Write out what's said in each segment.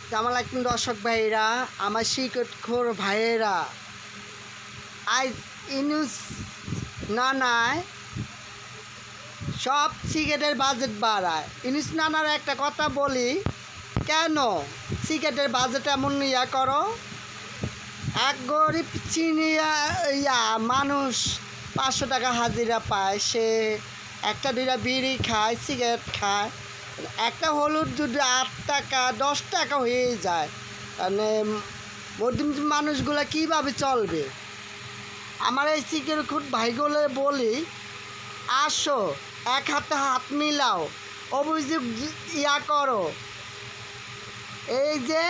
আসসালামু আলাইকুম দর্শক ভাইরা, আমার শিকটখোর ভাইয়েরা, আজ ইনুস নানায় সব সিগারেটের বাজেট বাড়ায়। ইনুস নানার একটা কথা বলি, কেন সিগারেটের বাজেট এমন করো? এক গরিব চিনিয়া মানুষ 500 টাকা হাজিরা পায়, সে একটা দুইটা বিড়ি খায়, সিগারেট খায়, একটা হলুদ যদি 8 টাকা 10 টাকা হয়ে যায়, মানে মধ্যম মানুষগুলো কীভাবে চলবে? আমার এই সিগারেট খুব ভাইগুলো বলি, আসো এক হাতে হাত মিলাও, অভিযোগ করো। এই যে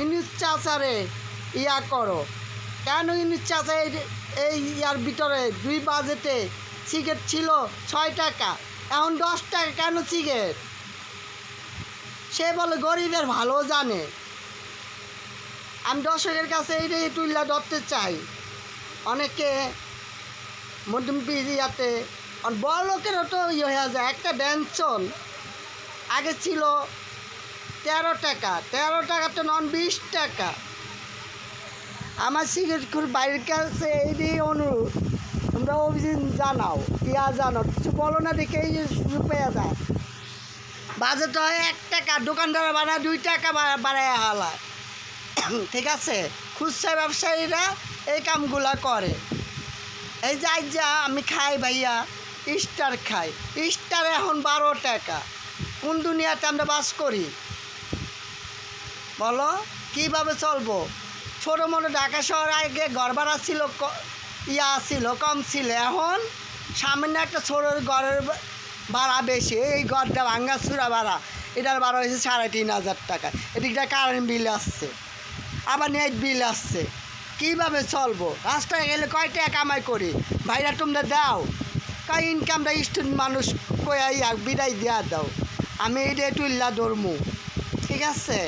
ইনুস চাচারে করো। কেন ইনুস চাচা এই ইয়ার ভিতরে 2 বাজেটে সিগারেট ছিল 6 টাকা, এখন 10 টাকা কেন সিগারেট? সে বলে গরিবের ভালো জানে। আমি দর্শকের কাছে এইটাই তুলে ধরতে চাই। অনেকে মধ্যম পিরিয়াতে বড় লোকেরও তো হয়ে যায়। একটা ব্যঞ্জন আগে ছিল 13 টাকা, 13 টাকা তো 20 টাকা। আমার সিগারেট খুব বাইরের কাছে এইটাই অনুরোধ, তোমরা অভিযোগ জানাও, জানো কিছু বলো না, দেখে এই সুযোগ পেয়ে যায়। বাজেট হয় 1 টাকা, দোকানদার বানায় 2 টাকা বাড়ায় হালায়। ঠিক আছে, খুচরা ব্যবসায়ীরা এই কামগুলা করে। এই যা আমি খাই ভাইয়া, স্টার খাই, স্টার এখন 12 টাকা। কোন দুনিয়াতে আমরা বাস করি বলো? কীভাবে চলবো? ছোটো মোটো ঢাকা শহর আগে ঘর ভাড়া ছিল ছিল কম ছিল, এখন সামান্য একটা ছোটো ঘরের ভাড়া বেশি। এই ঘরটা ভাঙ্গা চূড়া ভাড়া, এটার ভাড়া হয়েছে 3,500 টাকা। এদিকটা কারেন্ট বিল আসছে, আবার নেট বিল আসছে। কীভাবে চলবো? রাস্তায় গেলে কয় টাকা কামাই করি ভাইরা, তোমরা দাও কয় ইনকামটা স্টুডেন্ট মানুষ কয়া বিদায় দেওয়া দাও। আমি এইটা তুল্লা ধরমু, ঠিক আছে।